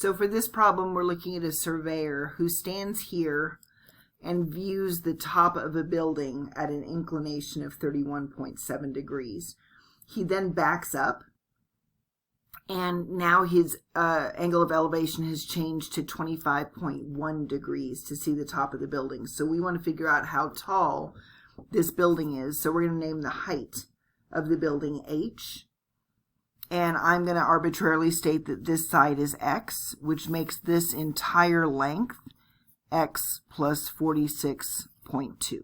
So for this problem, we're looking at a surveyor who stands here and views the top of a building at an inclination of 31.7 degrees. He then backs up, and now his angle of elevation has changed to 25.1 degrees to see the top of the building. So we want to figure out how tall this building is. So we're going to name the height of the building H. And I'm going to arbitrarily state that this side is x, which makes this entire length x plus 46.2.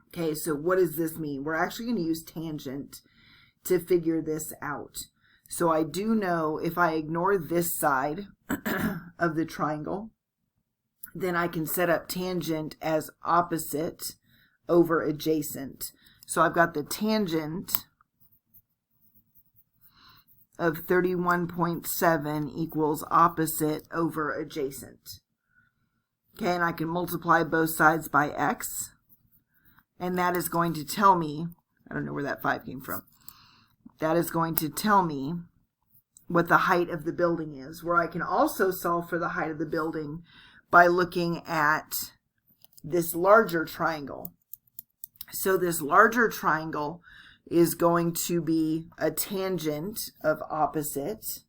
Okay, so what does this mean? We're actually going to use tangent to figure this out. So I do know if I ignore this side of the triangle, then I can set up tangent as opposite over adjacent. So I've got the tangent of 31.7 equals opposite over adjacent. Okay, and I can multiply both sides by x, and that is going to tell me, I don't know where that 5 came from, that is going to tell me what the height of the building is, where I can also solve for the height of the building by looking at this larger triangle. So this larger triangle is going to be a tangent of opposite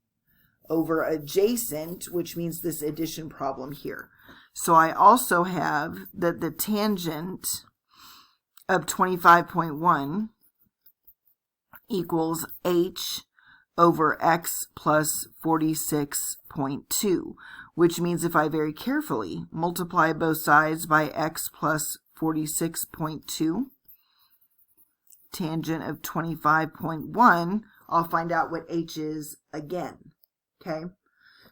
over adjacent, which means this addition problem here. So I also have that the tangent of 25.1 equals h over x plus 46.2, which means if I very carefully multiply both sides by x plus 46.2, tangent of 25.1, I'll find out what h is again. Okay,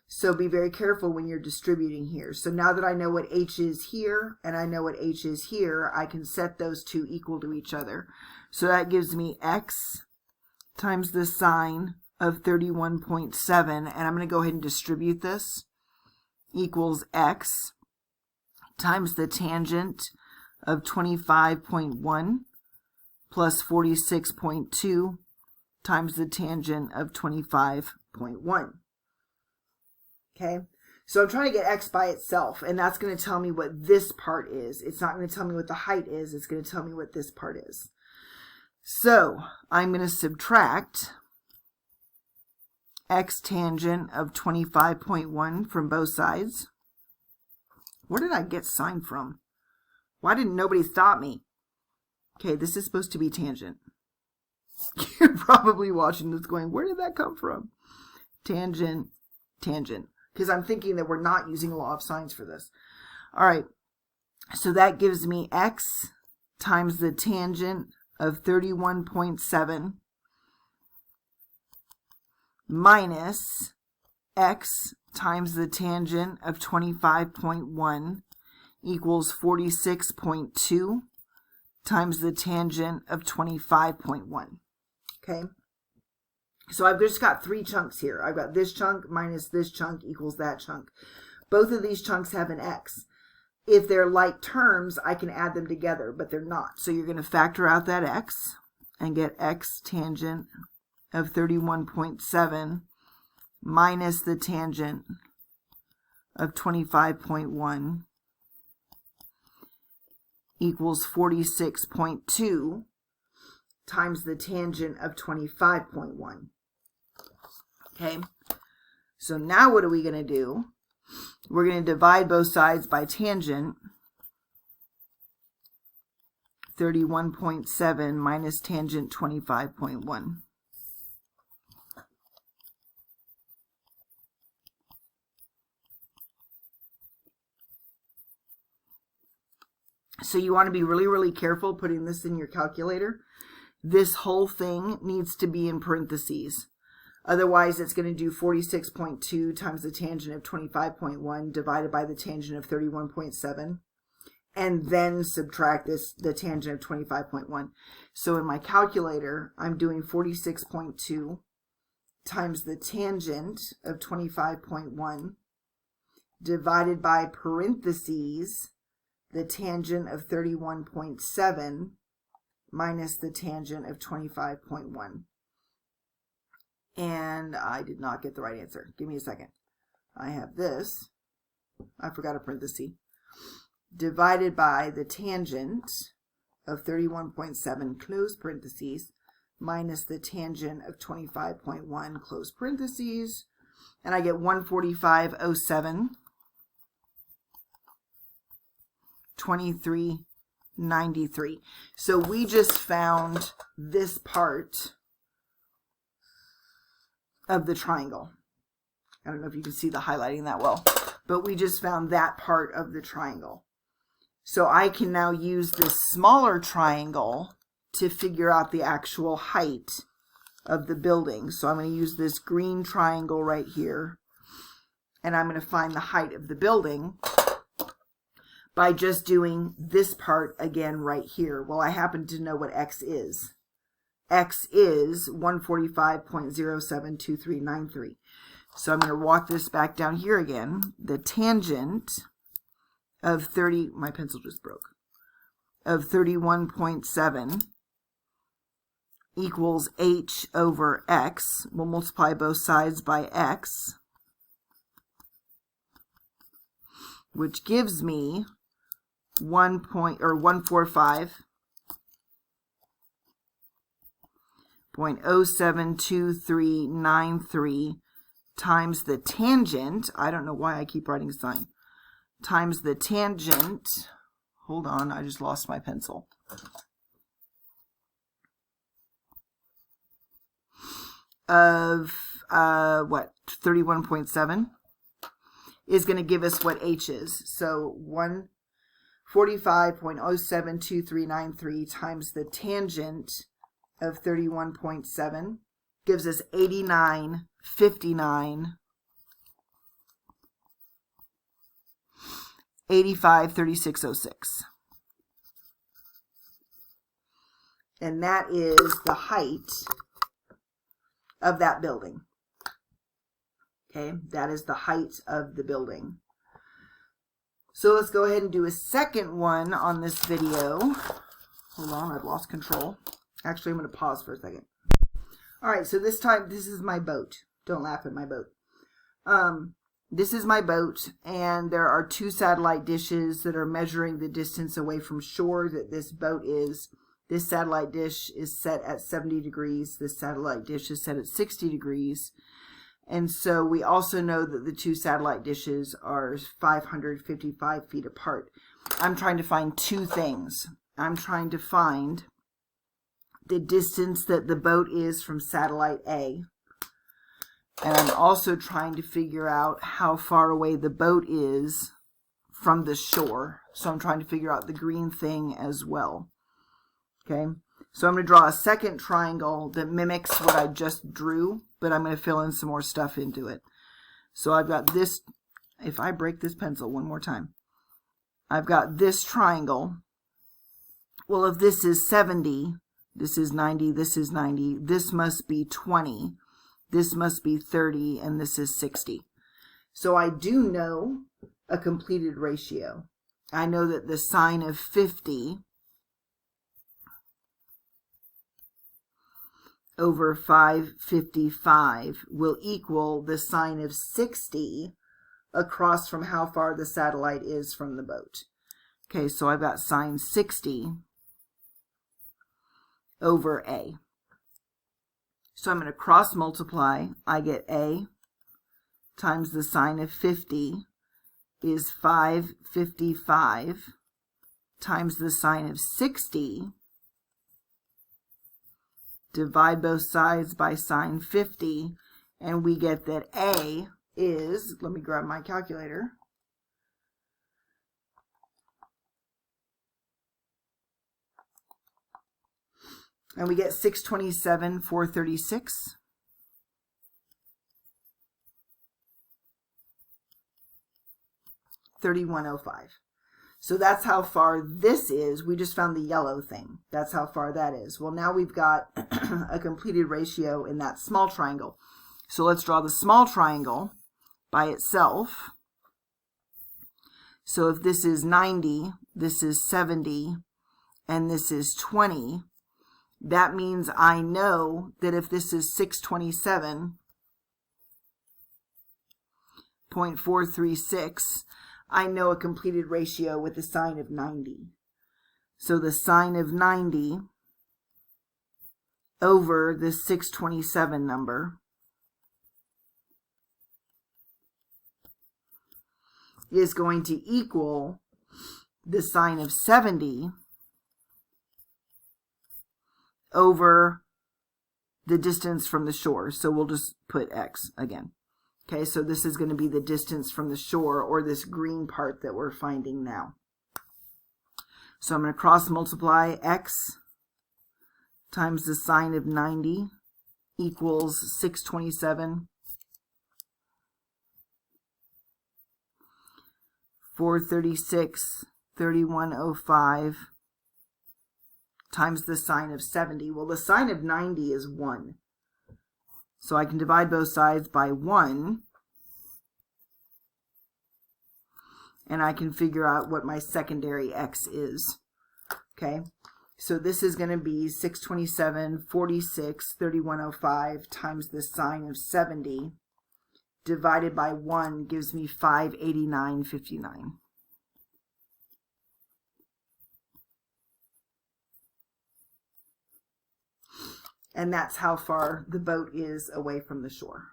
so be very careful when you're distributing here. So now that I know what h is here and I know what h is here, I can set those two equal to each other. So that gives me x times the sine of 31.7, and I'm going to go ahead and distribute this, equals x times the tangent of 25.1 plus 46.2 times the tangent of 25.1. Okay, so I'm trying to get x by itself, and that's going to tell me what this part is. It's not going to tell me what the height is, it's going to tell me what this part is. So I'm going to subtract x tangent of 25.1 from both sides. Where did I get sine from? Why didn't nobody stop me? Okay, this is supposed to be tangent. You're probably watching this going, where did that come from? Tangent, tangent. Because I'm thinking that we're not using law of sines for this. All right, so that gives me x times the tangent of 31.7 minus x times the tangent of 25.1 equals 46.2 times the tangent of 25.1. Okay, so I've just got 3 chunks here. I've got this chunk minus this chunk equals that chunk. Both of these chunks have an x. If they're like terms, I can add them together, but they're not. So you're going to factor out that x and get x tangent of 31.7 minus the tangent of 25.1 equals 46.2 times the tangent of 25.1. Okay, so now what are we going to do? We're going to divide both sides by tangent. 31.7 minus tangent 25.1. So you want to be really, really careful putting this in your calculator. This whole thing needs to be in parentheses. Otherwise, it's going to do 46.2 times the tangent of 25.1 divided by the tangent of 31.7, and then subtract the tangent of 25.1. So in my calculator, I'm doing 46.2 times the tangent of 25.1 divided by parentheses the tangent of 31.7 minus the tangent of 25.1. And I did not get the right answer. Give me a second. I have this, I forgot a parenthesis, divided by the tangent of 31.7 close parentheses minus the tangent of 25.1 close parentheses, and I get 145.07, 23.93. So we just found this part of the triangle. I don't know if you can see the highlighting that well, but we just found that part of the triangle. So I can now use this smaller triangle to figure out the actual height of the building. So I'm going to use this green triangle right here, and I'm going to find the height of the building by just doing this part again right here. Well, I happen to know what x is. X is 145.072393. So I'm going to walk this back down here again. The tangent of 30, my pencil just broke, of 31.7 equals h over x. We'll multiply both sides by x, which gives me 145.072393 times the tangent, I don't know why I keep writing sine, times the tangent, hold on, I just lost my pencil, of what, 31.7 is going to give us what h is. So 145.072393 times the tangent of 31.7 gives us 89.59, 85.3606. And that is the height of that building. Okay, that is the height of the building. So let's go ahead and do a second one on this video. Hold on, I've lost control. Actually, I'm going to pause for a second. All right, so this time, this is my boat. Don't laugh at my boat. This is my boat, and there are two satellite dishes that are measuring the distance away from shore that this boat is. This satellite dish is set at 70 degrees. This satellite dish is set at 60 degrees. And so we also know that the two satellite dishes are 555 feet apart. I'm trying to find two things. I'm trying to find the distance that the boat is from satellite A. And I'm also trying to figure out how far away the boat is from the shore. So I'm trying to figure out the green thing as well. Okay, so I'm going to draw a second triangle that mimics what I just drew, but I'm going to fill in some more stuff into it. So I've got this, if I break this pencil one more time, I've got this triangle. Well, if this is 70, this is 90, this is 90, this must be 20, this must be 30, and this is 60. So I do know a completed ratio. I know that the sine of 50 over 555 will equal the sine of 60 across from how far the satellite is from the boat. Okay, so I've got sine 60 over A. So I'm going to cross multiply. I get A times the sine of 50 is 555 times the sine of 60. Divide both sides by sine 50, and we get that A is, let me grab my calculator, and we get 627,436. $31.05. So that's how far this is. We just found the yellow thing. That's how far that is. Well, now we've got a completed ratio in that small triangle. So let's draw the small triangle by itself. So if this is 90, this is 70, and this is 20, that means I know that if this is 627.436, 1.436, I know a completed ratio with the sine of 90. So the sine of 90 over the 627 number is going to equal the sine of 70 over the distance from the shore. So we'll just put x again. Okay, so this is going to be the distance from the shore, or this green part that we're finding now. So I'm going to cross multiply x times the sine of 90 equals 627. 436, 3105 times the sine of 70. Well, the sine of 90 is 1. So I can divide both sides by 1. And I can figure out what my secondary x is. Okay, so this is going to be 627, 46, 3105 times the sine of 70 divided by 1 gives me 589.59. And that's how far the boat is away from the shore.